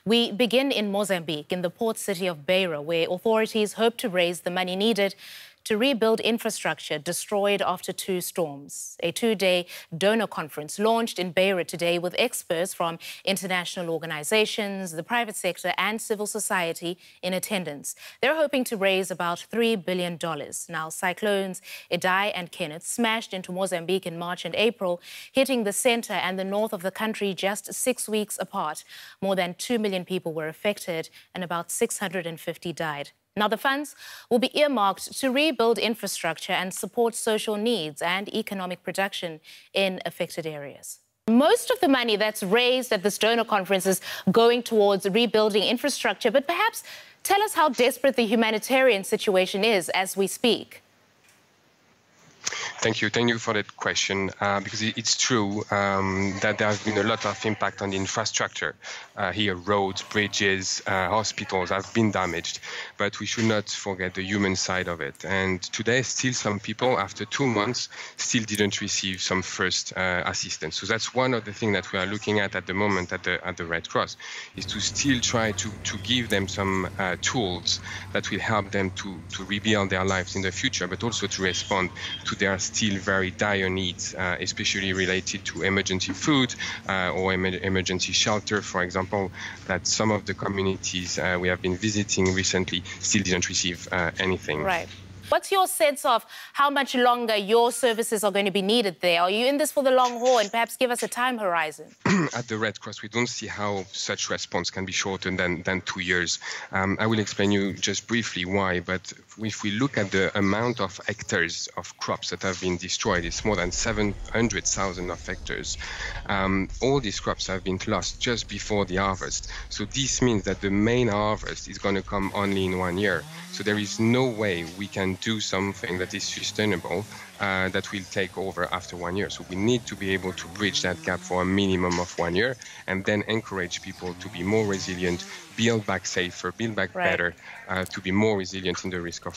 We begin in Mozambique, in the port city of Beira, where authorities hope to raise the money needed to rebuild infrastructure destroyed after two storms. A two-day donor conference launched in Beira today with experts from international organizations, the private sector and civil society in attendance. They're hoping to raise about $3 billion. Now, cyclones Idai and Kenneth smashed into Mozambique in March and April, hitting the center and the north of the country just 6 weeks apart. More than 2 million people were affected and about 650 died. Now, the funds will be earmarked to rebuild infrastructure and support social needs and economic production in affected areas. Most of the money that's raised at this donor conference is going towards rebuilding infrastructure, but perhaps tell us how desperate the humanitarian situation is as we speak. Thank you for that question, because it's true that there has been a lot of impact on the infrastructure. Here, roads, bridges, hospitals have been damaged, but we should not forget the human side of it. And today, still some people, after 2 months, still didn't receive some first assistance. So that's one of the things that we are looking at the moment at the Red Cross, is to still try to give them some tools that will help them to rebuild their lives in the future, but also to respond to their still very dire needs, especially related to emergency food or emergency shelter, for example, that some of the communities we have been visiting recently still didn't receive anything. Right. What's your sense of how much longer your services are going to be needed there? Are you in this for the long haul, and perhaps give us a time horizon? At the Red Cross, we don't see how such response can be shorter than 2 years. I will explain you just briefly why, but if we look at the amount of hectares of crops that have been destroyed, it's more than 700,000 of hectares. All these crops have been lost just before the harvest. So this means that the main harvest is going to come only in 1 year. So there is no way we can do something that is sustainable that will take over after 1 year. So we need to be able to bridge that gap for a minimum of 1 year, and then encourage people to be more resilient, build back safer, build back better, to be more resilient in the risk of